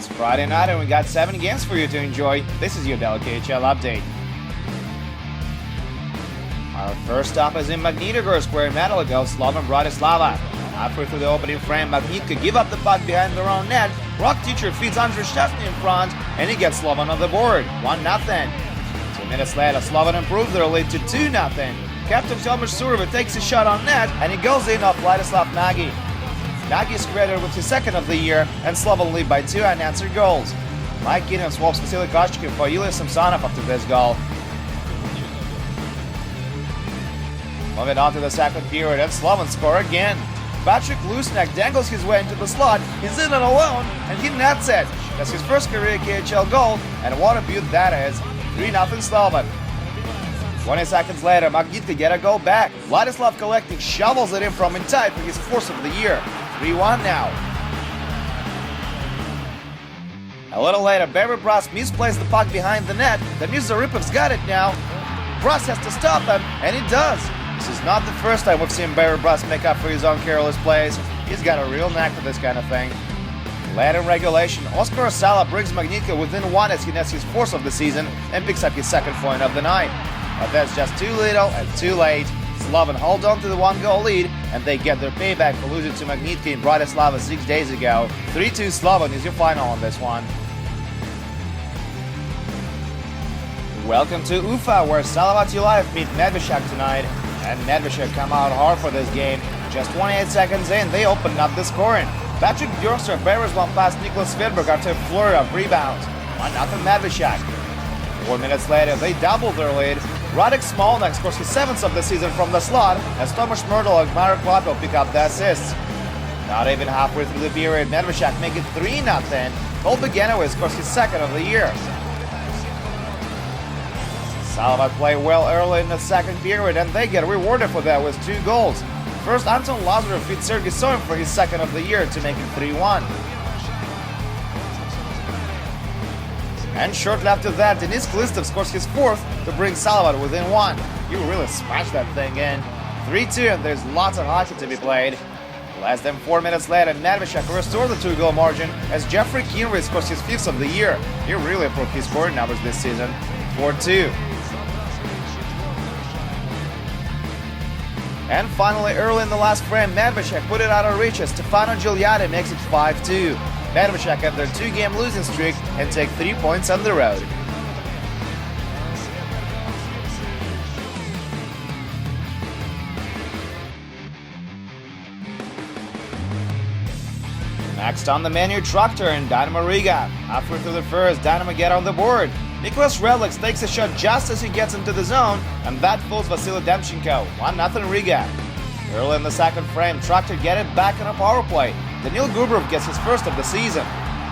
It's Friday night and we got 7 games for you to enjoy. This is your daily KHL update. Our first stop is in Magnitogorsk, where a minute ago Slovan Bratislava. Halfway through the opening frame, Magnitka give up the puck behind their own net. Rock Teacher feeds Andrei Szczesny in front, and he gets Slovan on the board, 1-0. 2 minutes later, Slovan improves their lead to 2-0. Captain Tomasz Surova takes a shot on net, and he goes in off Vladislav Nagy. Nagy is credited with his second of the year, and Slovan lead by 2 unanswered goals. Mike Gideon swaps Vasily Koshkin for Yulia Samsonov after this goal. Moving on to the second period, and Slovan score again. Patrick Lusnak dangles his way into the slot, he's in it alone, and he nets it. That's his first career KHL goal, and what a beaut that is. 3-0 Slovan. 20 seconds later, Magnitka get a goal back. Vladislav Koleknik shovels it in from inside for his fourth of the year. 3-1 now. A little later, Barry Brass misplays the puck behind the net. Denis Zarypov's got it now. Brass has to stop him, and he does. This is not the first time we've seen Barry Brass make up for his own careless plays. He's got a real knack for this kind of thing. Late in regulation, Oskar Sala brings Magnitka within 1 as he nets his fourth of the season and picks up his second point of the night. But that's just too little and too late. Slovan hold on to the 1-goal lead, and they get their payback for losing to Magnitka in Bratislava 6 days ago. 3-2 Slovan is your final on this one. Welcome to Ufa, where Salavat Ulayev meet Nedveshak tonight. And Nedveshak come out hard for this game. Just 28 seconds in, they opened up the scoring. Patrick Bjorkström barrels one past Niklas Svedberg after a flurry of rebounds. 1-0 Nedveshak. 4 minutes later, they double their lead. Radek Smolnak scores his 7th of the season from the slot, as Tomasz Myrtle and Marek Lapel pick up the assists. Not even halfway through the period, Nedveshak make it 3-0. Cole Beganowicz scores his 2nd of the year. Salavat play well early in the second period, and they get rewarded for that with 2 goals. First, Anton Lazarov feeds Sergei Soin for his 2nd of the year to make it 3-1. And shortly after that, Denis Klistov scores his 4th to bring Salavat within 1. You really smashed that thing in. 3-2, and there's lots of hockey to be played. Less than 4 minutes later, Nedveshak restored the 2-goal margin as Jeffrey Kinry scores his 5th of the year. He really improved his scoring numbers this season. 4-2. And finally, early in the last frame, Nedveshak put it out of reach as Stefano Giuliani makes it 5-2. Nedveshak have their 2-game losing streak and take 3 points on the road. Next on the menu, Traktor and Dynamo Riga. Halfway through the first, Dynamo get on the board. Niklas Redlix takes a shot just as he gets into the zone, and that fools Vasily Demchenko. 1-0 Riga. Early in the second frame, Traktor get it back on a power play. Daniil Gubrov gets his 1st of the season.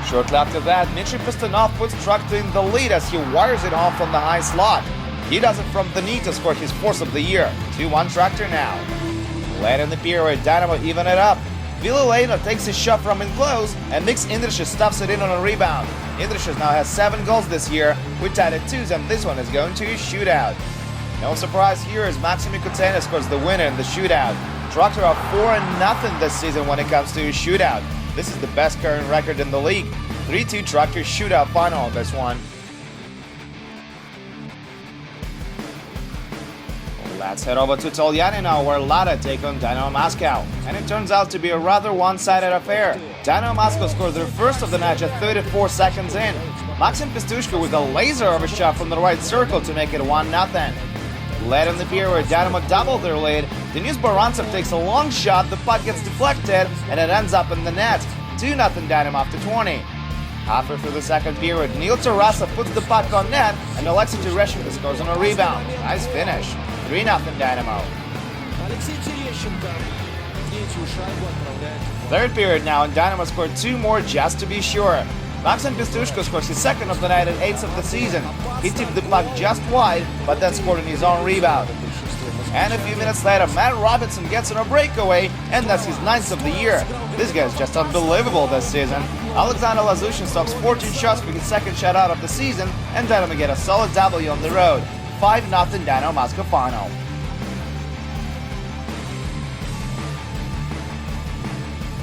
Shortly after that, Dmitry Pistonov puts Traktor in the lead as he wires it home from the high slot. He does it from the knee to score his 4th of the year. 2-1 Traktor now. Late in the period, Dynamo even it up. Ville Leino takes his shot from in close, and Niks Indriches stuffs it in on a rebound. Indriches now has 7 goals this year. We're tied at 2s, and this one is going to a shootout. No surprise here as Maxim Kutsena scores the winner in the shootout. Traktor are 4-0 this season when it comes to a shootout. This is the best current record in the league. 3-2 Traktor shootout final on this one. Let's head over to Tolyani now, where Lada take on Dynamo Moscow. And it turns out to be a rather one-sided affair. Dynamo Moscow scored their 1st of the match at 34 seconds in. Maxim Pistushko with a laser of a shot from the right circle to make it 1-0. Late in the period, Dynamo doubled their lead. Denis Barantsov takes a long shot, the puck gets deflected, and it ends up in the net. 2-0 Dynamo after 20. Halfway through the second period, Neil Tarasov puts the puck on net, and Alexei Tereshchenko scores on a rebound. Nice finish. 3-0 Dynamo. Third period now, and Dynamo scored 2 more just to be sure. Maxim Pistushko scores his 2nd of the night and 8th of the season. He tipped the puck just wide, but then scored on his own rebound. And a few minutes later, Matt Robinson gets on a breakaway, and that's his 9th of the year. This guy's just unbelievable this season. Alexander Lazushin stops 14 shots for his 2nd shutout of the season, and Dynamo get a solid W on the road. 5-0 Dynamo Moscow final.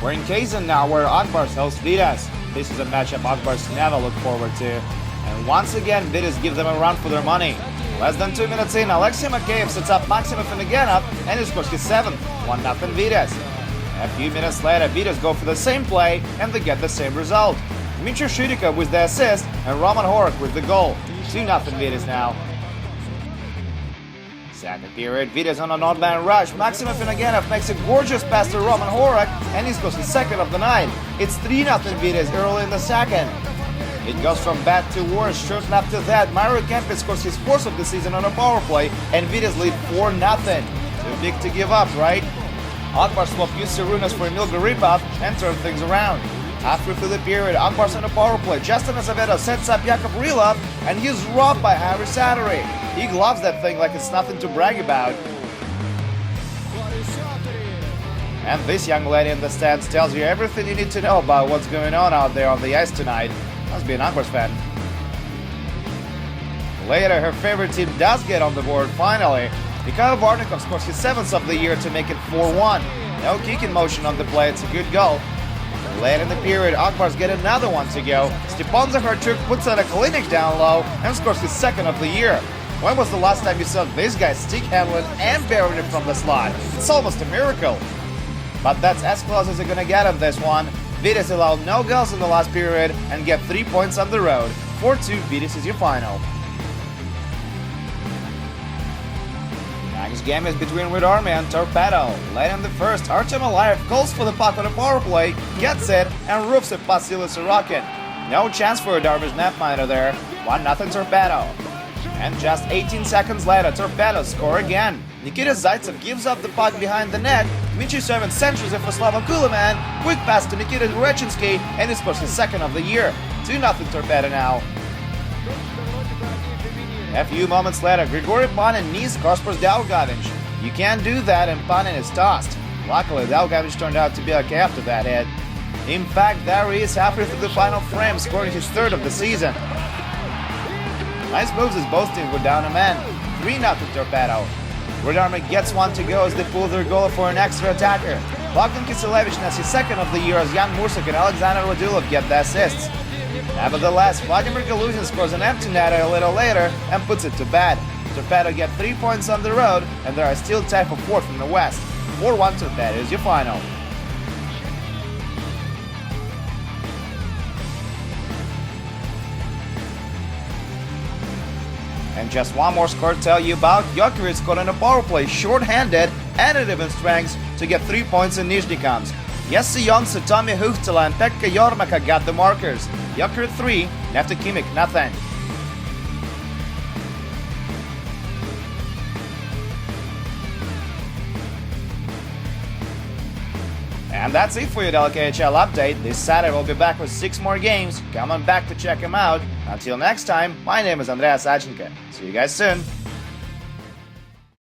We're in Kazan now, where Akbars hosts Vidas. This is a matchup Akbars never look forward to. And once again, Vitis give them a run for their money. Less than 2 minutes in, Alexei Makeyev sets up Maxim Afinogenov and he scores his 7th, 1-0 Vitis. A few minutes later, Vitis go for the same play and they get the same result. Dmitry Shirikov with the assist and Roman Horak with the goal. 2-0 Vitis now. Second period, Vitis on an odd man rush. Maxim Afinogenov makes a gorgeous pass to Roman Horak and he scores his 2nd of the night. It's 3-0 Vitis early in the second. It goes from bad to worse. Shortly after that, Mario Kempis scores his 4th of the season on a power play and Vitis lead 4-0. Too big to give up, right? Akbar swapped Jussi Runas for Emil Garipov and turned things around. Halfway through the period, Akbar's on a power play. Justin Azevedo sets up Jakub Rilov and he's robbed by Harry Sattery. He gloves that thing like it's nothing to brag about. And this young lady in the stands tells you everything you need to know about what's going on out there on the ice tonight. Must be an Akbars fan. Later, her favorite team does get on the board finally. Mikhail Varnikov scores his 7th of the year to make it 4-1. No kick in motion on the play, it's a good goal. Late in the period, Akbars get another one to go. Stepan Zakharchuk puts out a clinic down low and scores his 2nd of the year. When was the last time you saw this guy stick handling and burying it from the slot? It's almost a miracle. But that's as close as you're gonna get on this one. Vitis allowed no goals in the last period and get 3 points on the road. 4-2, Vitis is your final. Next game is between Red Army and Torpedo. Late in the first, Artem Alayev calls for the puck on a power play, gets it, and roofs it past Silas Sorokin. No chance for Red Army's netminder there. 1-0 Torpedo. And just 18 seconds later, Torpedo score again. Nikita Zaitsev gives up the puck behind the net. Dmitry Sevin centers it for Slava Kuliman. Quick pass to Nikita Durechinsky, and he scores his 2nd of the year. 2-0 Torpedo now. A few moments later, Grigory Panin knees Kaspars Daugavinch. You can't do that and Panin is tossed. Luckily, Daugavinch turned out to be okay after that hit. In fact, there he is halfway through the final frame, scoring his 3rd of the season. Nice moves as both teams were down a man. 3-0 Torpedo. Red Army gets one to go as they pull their goal for an extra attacker. Bogdan Kiselevich has his 2nd of the year as Jan Mursak and Alexander Radulov get the assists. Nevertheless, Vladimir Galuzin scores an empty netter a little later and puts it to bed. Torpedo get 3 points on the road and they are still tied for 4th in the West. 4-1 Torpedo is your final. And just one more score to tell you about. Jokerit scored on a power play, short-handed and at even strengths to get 3 points in Nizhny. Jesse Jonse, Tommy Huhtala and Pekka Jormaka got the markers. Jokerit 3, Neftekimik nothing. And that's it for your KHL update. This Saturday we'll be back with 6 more games. Come on back to check them out. Until next time, my name is Andreas Achenka. See you guys soon.